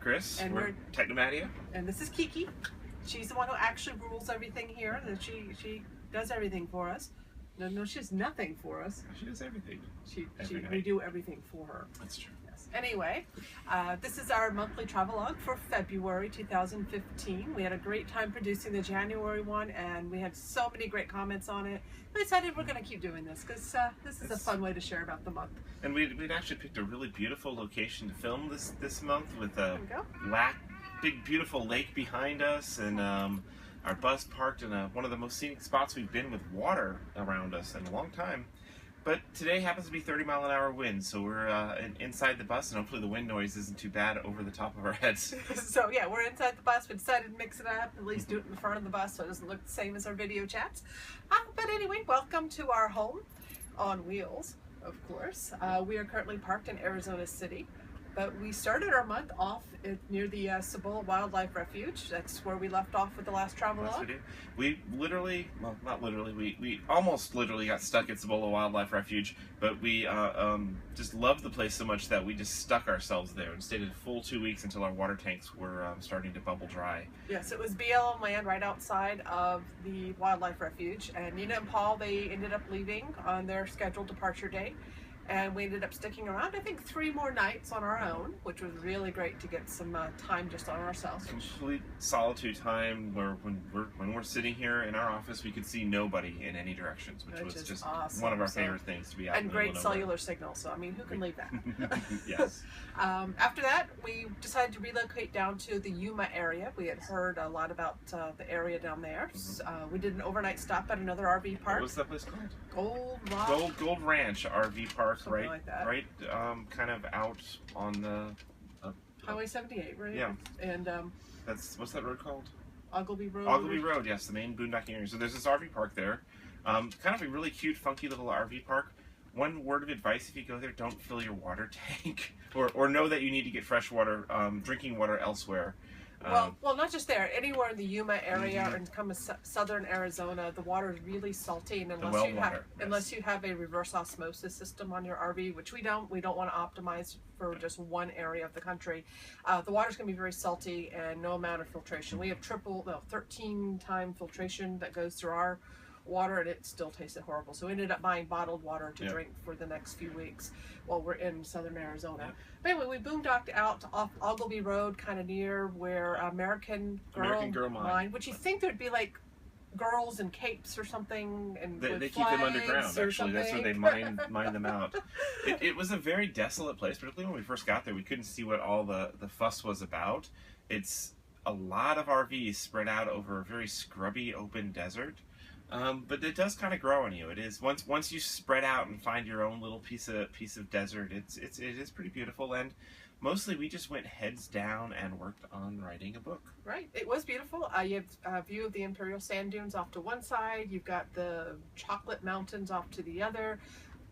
Chris. And we're Technomadia. And this is Kiki. She's the one who actually rules everything here. That she does everything for us. No, she does nothing for us. She does everything. We do everything for her. That's true. Yes. Anyway, this is our monthly travelogue for February 2015. We had a great time producing the January one, and we had so many great comments on it. We decided we're going to keep doing this because this is a fun way to share about the month. And we'd actually picked a really beautiful location to film this month with a big beautiful lake behind us, and our bus parked in one of the most scenic spots we've been with water around us in a long time. But today happens to be 30-mile-an-hour winds, so we're inside the bus, and hopefully the wind noise isn't too bad over the top of our heads. So yeah, we're inside the bus. We decided to mix it up, at least do it in the front of the bus so it doesn't look the same as our video chats. But anyway, welcome to our home on wheels, of course. We are currently parked in Arizona City. But we started our month off near the Cibola Wildlife Refuge. That's where we left off with the last travelogue. Yes, we do. We literally, well, not literally, we almost literally got stuck at Cibola Wildlife Refuge, but we just loved the place so much that we just stuck ourselves there and stayed a full 2 weeks until our water tanks were starting to bubble dry. Yes, it was BLM land right outside of the Wildlife Refuge, and Nina and Paul, they ended up leaving on their scheduled departure date. And we ended up sticking around, I think, 3 more nights on our own, which was really great to get some time just on ourselves. Complete solitude time, where when we're sitting here in our office, we could see nobody in any directions, which was just awesome. One of our favorite things to be out. And great cellular signal, so I mean, who can leave that? Yes. After that, we decided to relocate down to the Yuma area. We had heard a lot about the area down there. Mm-hmm. We did an overnight stop at another RV park. What was that place called? Gold Ranch RV Park. Something like that. Right, kind of out on the Highway 78, right? Yeah. And what's that road called? Ogilby Rd. Ogilby Rd, yes, the main boondocking area. So there's this RV park there, kind of a really cute, funky little RV park. One word of advice: if you go there, don't fill your water tank, or know that you need to get fresh water, drinking water elsewhere. Well, not just there. Anywhere in the Yuma area and come to southern Arizona, the water is really salty, and unless you have a reverse osmosis system on your RV, which we don't want to optimize for just one area of the country. The water's going to be very salty, and no amount of filtration. We have 13-time filtration that goes through our water, and it still tasted horrible. So we ended up buying bottled water to drink for the next few weeks while we're in southern Arizona. But anyway, we boondocked out off Ogilby Rd, kind of near where American Girl Mine, which you think there'd be like girls in capes or something, and they keep them underground. Actually, that's where they mine them out. It was a very desolate place, particularly when we first got there. We couldn't see what all the fuss was about. It's a lot of RVs spread out over a very scrubby open desert. But it does kind of grow on you. It is once you spread out and find your own little piece of desert. It is pretty beautiful, and mostly we just went heads down and worked on writing a book. Right. It was beautiful. You have a view of the Imperial Sand Dunes off to one side. You've got the Chocolate Mountains off to the other.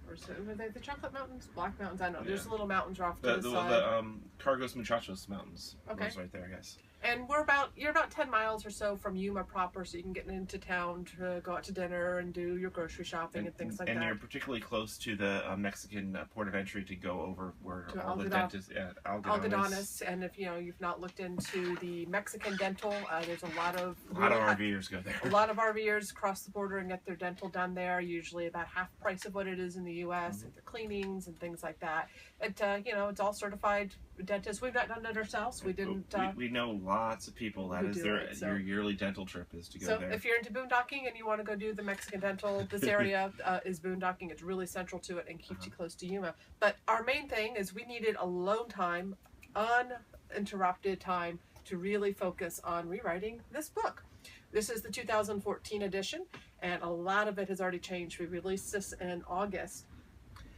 Or so were they the Chocolate Mountains? Black Mountains? I don't know. Yeah. There's little mountains off to the side. The Cargos Muchachos Mountains. Okay. Right there, I guess. And you're about 10 miles or so from Yuma proper, so you can get into town to go out to dinner and do your grocery shopping and things like that. And you're particularly close to the Mexican port of entry to go over where all the dentists, Algodones. And if you've not looked into the Mexican dental, there's a lot of RVers go there. A lot of RVers cross the border and get their dental done there, usually about half the price of what it is in the U.S. and their cleanings and things like that. It's all certified dentists. We've not done it ourselves. We didn't. We know lots of people. That is your yearly dental trip is to go there. So if you're into boondocking and you want to go do the Mexican dental, this area is boondocking. It's really central to it and keeps you close to Yuma. But our main thing is we needed alone time, uninterrupted time to really focus on rewriting this book. This is the 2014 edition, and a lot of it has already changed. We released this in August.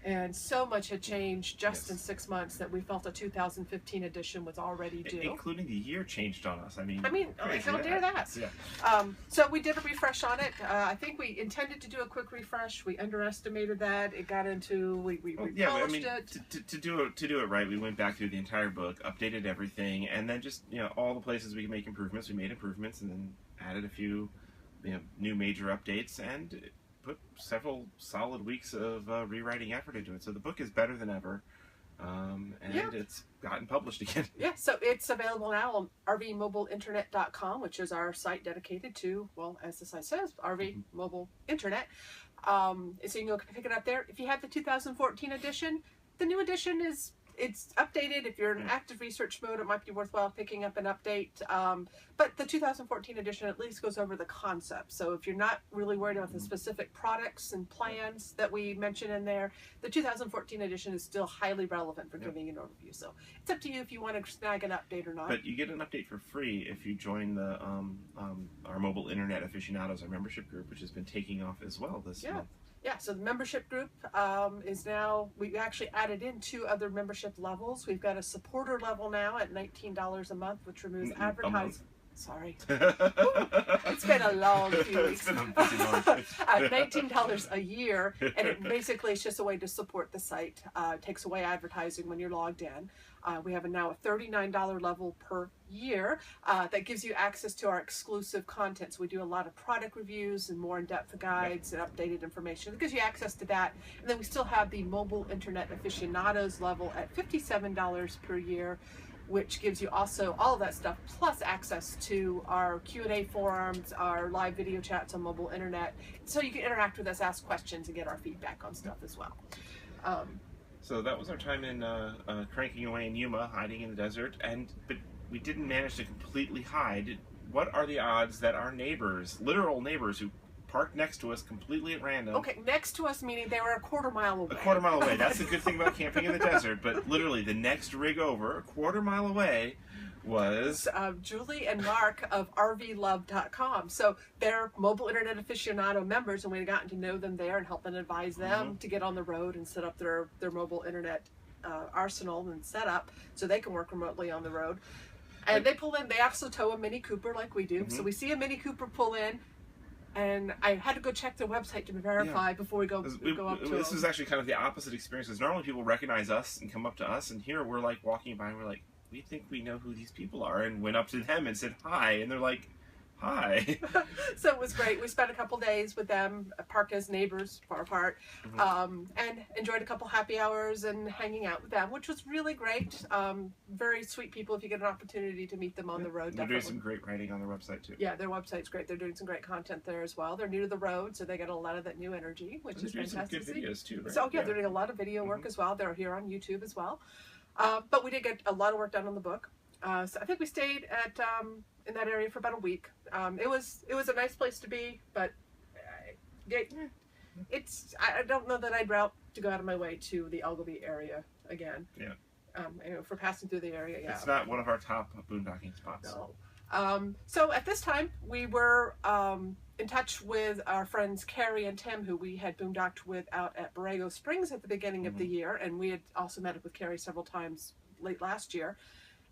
And so much had changed just in 6 months that we felt a 2015 edition was already due. Including the year changed on us. I mean, how dare that? Yeah. So we did a refresh on it. I think we intended to do a quick refresh. We underestimated that. It got into we polished it. To do it right, we went back through the entire book, updated everything, and then just all the places we could make improvements. We made improvements, and then added a few new major updates, and put several solid weeks of rewriting effort into it. So the book is better than ever. And it's gotten published again. Yeah, so it's available now on rvmobileinternet.com, which is our site dedicated to, well, as the site says, RV Mobile Internet. So you can go pick it up there. If you have the 2014 edition, the new edition it's updated. If you're in active research mode, it might be worthwhile picking up an update. But the 2014 edition at least goes over the concept. So if you're not really worried about the specific products and plans that we mention in there, the 2014 edition is still highly relevant for giving an overview. So it's up to you if you want to snag an update or not. But you get an update for free if you join the our Mobile Internet Aficionados, our membership group, which has been taking off as well this month. Yeah, so the membership group is now, we actually added in 2 other membership levels. We've got a supporter level now at $19 a month, which removes advertising. Sorry. It's been a long few weeks. $19 a year, and it basically is just a way to support the site. It takes away advertising when you're logged in. We have now a $39 level per year that gives you access to our exclusive content. So we do a lot of product reviews and more in-depth guides and updated information. It gives you access to that. And then we still have the Mobile Internet Aficionados level at $57 per year, which gives you also all of that stuff, plus access to our Q&A forums, our live video chats on mobile internet, so you can interact with us, ask questions, and get our feedback on stuff as well. So that was our time in cranking away in Yuma, hiding in the desert, but we didn't manage to completely hide. What are the odds that our neighbors, literal neighbors who parked next to us completely at random. Okay, next to us meaning they were a quarter mile away. A quarter mile away. That's the good thing about camping in the desert. But literally, the next rig over, a quarter mile away, was Julie and Mark of RVLove.com. So they're mobile internet aficionado members, and we've gotten to know them there and help and advise them to get on the road and set up their mobile internet arsenal and setup so they can work remotely on the road. And they pull in. They also tow a Mini Cooper like we do. So we see a Mini Cooper pull in. And I had to go check their website to verify before we go up to This is actually kind of the opposite experience, because normally people recognize us and come up to us, and here we're like walking by and we're like, we think we know who these people are, and went up to them and said hi, and they're like, hi. So it was great. We spent a couple days with them, parked as neighbors far apart, and enjoyed a couple happy hours and hanging out with them, which was really great. Very sweet people if you get an opportunity to meet them on the road. They're doing some great writing on their website too. Yeah, their website's great. They're doing some great content there as well. They're new to the road, so they get a lot of that new energy, which is fantastic. Some good videos too, right? So yeah, they're doing a lot of video work as well. They're here on YouTube as well. But we did get a lot of work done on the book. So I think we stayed at in that area for about a week. It was a nice place to be, but I don't know that I'd route to go out of my way to the Ogilby area again. Yeah. For passing through the area, yeah. It's not one of our top boondocking spots. No. So at this time, we were in touch with our friends Carrie and Tim, who we had boondocked with out at Borrego Springs at the beginning of the year, and we had also met up with Carrie several times late last year.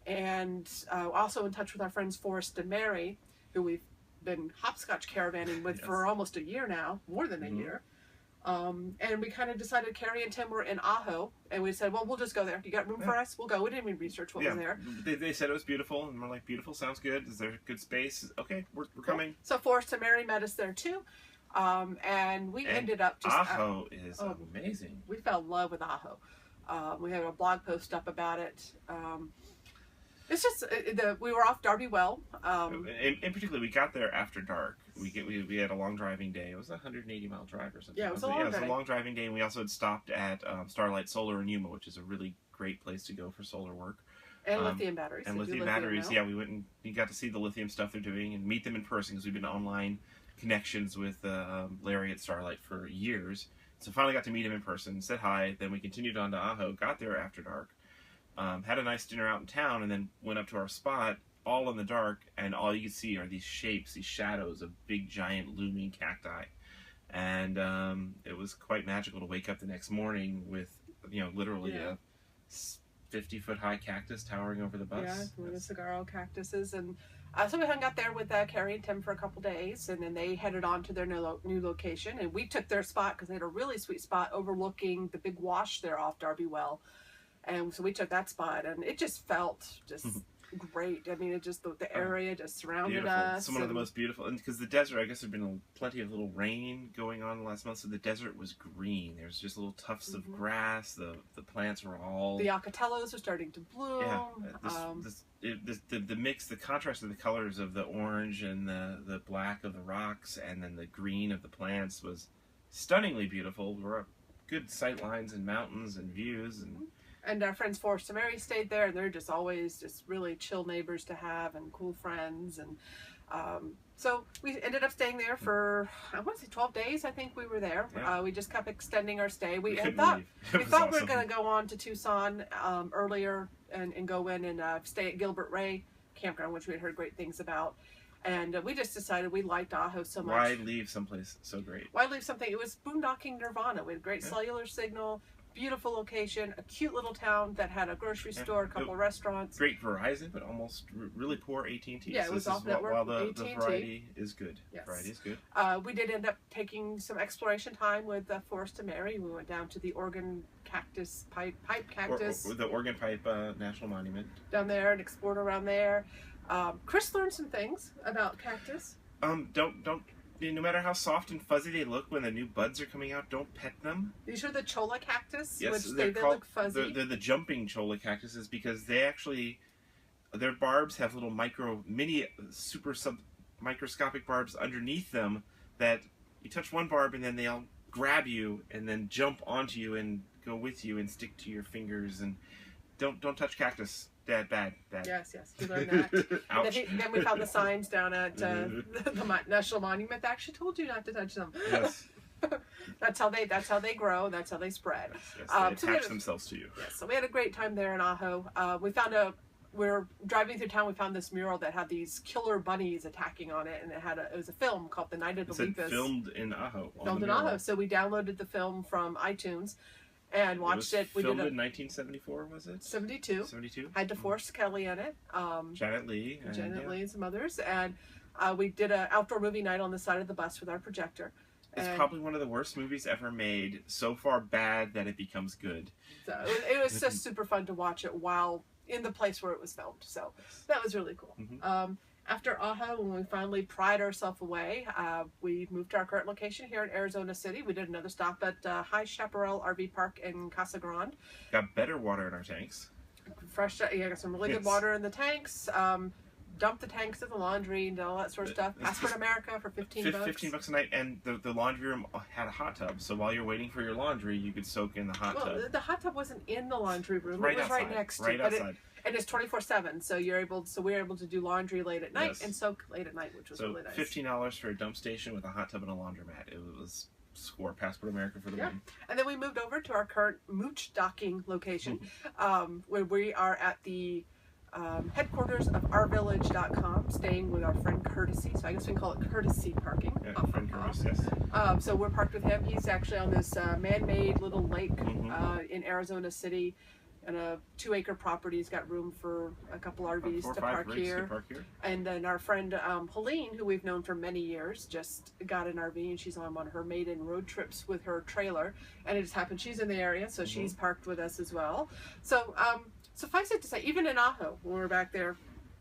And also in touch with our friends Forrest and Mary, who we've been hopscotch caravanning with for almost a year now, more than a year. And we kind of decided Carrie and Tim were in Ajo, and we said, well, we'll just go there. You got room for us? We'll go. We didn't even research what was there. They said it was beautiful, and we're like, beautiful, sounds good. Is there good space? Okay, we're coming. So Forrest and Mary met us there too. And we ended up just... Ajo is amazing. We fell in love with Ajo. We had a blog post up about it. It's just we were off Darby Well. In particular, we got there after dark. We had a long driving day. It was a 180-mile drive or something. Yeah, it was a long driving day. And we also had stopped at Starlight Solar in Yuma, which is a really great place to go for solar work. And lithium batteries. And lithium batteries. Yeah, we went and you got to see the lithium stuff they're doing and meet them in person, because we've been online connections with Larry at Starlight for years. So finally got to meet him in person, said hi. Then we continued on to Ajo, got there after dark. Had a nice dinner out in town, and then went up to our spot, all in the dark, and all you could see are these shapes, these shadows of big, giant, looming cacti. And it was quite magical to wake up the next morning with, literally a 50-foot high cactus towering over the bus. Yeah, the saguaro cactuses. And so we hung out there with Carrie and Tim for a couple days, and then they headed on to their new location. And we took their spot because they had a really sweet spot overlooking the big wash there off Darby Well. And so we took that spot, and it just felt great. I mean, it just the area just surrounded us. It's one of the most beautiful, and because the desert, I guess there'd been plenty of little rain going on last month, so the desert was green. There was just little tufts of grass. The plants were all. The ocatellos were starting to bloom. Yeah, the mix, the contrast of the colors of the orange and the black of the rocks, and then the green of the plants was stunningly beautiful. There were good sight lines and mountains and views and our friends Forrest and Mary stayed there, and they're just always just really chill neighbors to have and cool friends. And so we ended up staying there for, I want to say 12 days, I think we were there. Yeah. We just kept extending our stay. We thought we were going to go on to Tucson earlier and go in and stay at Gilbert Ray Campground, which we had heard great things about. And we just decided we liked Ajo so much. Why leave someplace so great? Why leave something? It was boondocking nirvana. We had great cellular signal, beautiful location, a cute little town that had a grocery store, a couple restaurants. Great Verizon, but almost really poor AT&T. Yeah, it was off network. While the variety is good. Yes. Variety is good. We did end up taking some exploration time with Forrest and Mary. We went down to the Oregon cactus, pipe cactus. Or the Oregon Pipe National Monument. Down there and explored around there. Chris learned some things about cactus. No matter how soft and fuzzy they look when the new buds are coming out, don't pet them. These are the Cholla Cactus, yes, which they look fuzzy. They're the jumping Cholla Cactuses because they actually, their barbs have little microscopic barbs underneath them that you touch one barb and then they all grab you and then jump onto you and go with you and stick to your fingers. And don't touch cactus. Bad. Yes, we learned that. Ouch. And then we found the signs down at the National Monument that actually told you not to touch them. Yes. That's how they grow. That's how they spread. Yes, they attach themselves to you. Yes, so we had a great time there in Ajo. We were driving through town. We found this mural that had these killer bunnies attacking on it, and it was a film called The Night of the Lepus. Filmed in Ajo. Filmed in Ajo. So we downloaded the film from iTunes. And watched it. We filmed in 1974, was it? 72. 72. Had DeForest Kelly in it. Janet Leigh. Lee and some others. And we did an outdoor movie night on the side of the bus with our projector. It's probably one of the worst movies ever made. So far bad that it becomes good. So it was just super fun to watch it while in the place where it was filmed. So that was really cool. Mm-hmm. After Ajo, when we finally pried ourselves away, we moved to our current location here in Arizona City. We did another stop at High Chaparral RV Park in Casa Grande. Got better water in our tanks. Fresh, got some really good water in the tanks. Dumped the tanks in the laundry and all that sort of stuff. Passport America for $15. $15 a night, and the laundry room had a hot tub. So while you're waiting for your laundry, you could soak in the hot tub. The hot tub wasn't in the laundry room. Right it was outside, right next to right outside. And it's 24/7, so we're able to do laundry late at night and soak late at night, which was really nice. $15 for a dump station with a hot tub and a laundromat. It was score. Passport America for the win. And then we moved over to our current mooch-docking location, where we are at the headquarters of ourvillage.com, staying with our friend Courtesy. So I guess we can call it Courtesy Parking. Yeah, friend Courtesy, yes. So we're parked with him. He's actually on this man-made little lake in Arizona City. And a 2-acre property. He's got room for a couple RVs to park here. And then our friend Helene, who we've known for many years, just got an RV and she's on her maiden road trips with her trailer. And it just happened she's in the area, so she's parked with us as well. So suffice it to say, even in Ajo, when we were back there,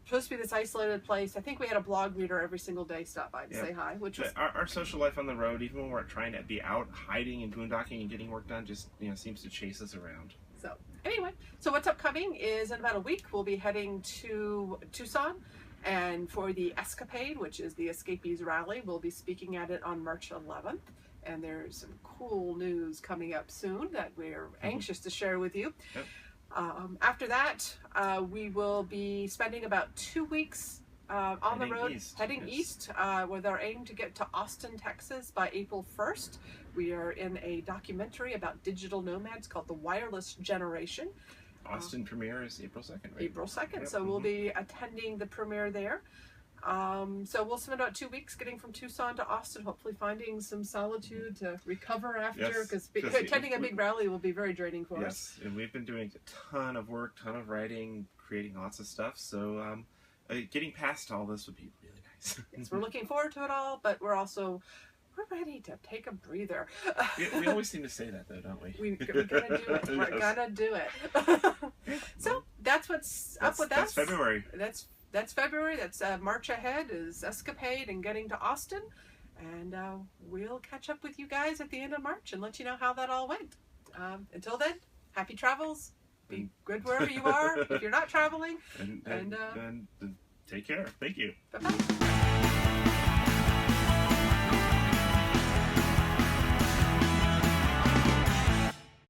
supposed to be this isolated place. I think we had a blog reader every single day stop by to say hi, which was our social life on the road. Even when we're trying to be out hiding and boondocking and getting work done, just seems to chase us around. So anyway, so what's upcoming is in about a week we'll be heading to Tucson, and for the Escapade, which is the Escapees Rally, we'll be speaking at it on March 11th. And there's some cool news coming up soon that we're anxious to share with you. Yep. After that, we will be spending about 2 weeks on the road, heading east, with our aim to get to Austin, Texas by April 1st. We are in a documentary about digital nomads called The Wireless Generation. Austin premiere is April 2nd, right? April 2nd, yep. So we'll be attending the premiere there. So we'll spend about 2 weeks getting from Tucson to Austin, hopefully finding some solitude to recover after, because attending a big rally will be very draining for us. Yes, and we've been doing a ton of work, ton of writing, creating lots of stuff, so getting past all this would be really nice. Yes, we're looking forward to it all, but we're also we're ready to take a breather. We always seem to say that, though, don't we? We're gonna do it. We're gonna do it. So that's what's up with us. That's February. That's February. That's March ahead is Escapade and getting to Austin. And we'll catch up with you guys at the end of March and let you know how that all went. Until then, happy travels. Be good wherever you are if you're not traveling. And take care. Thank you. Bye-bye.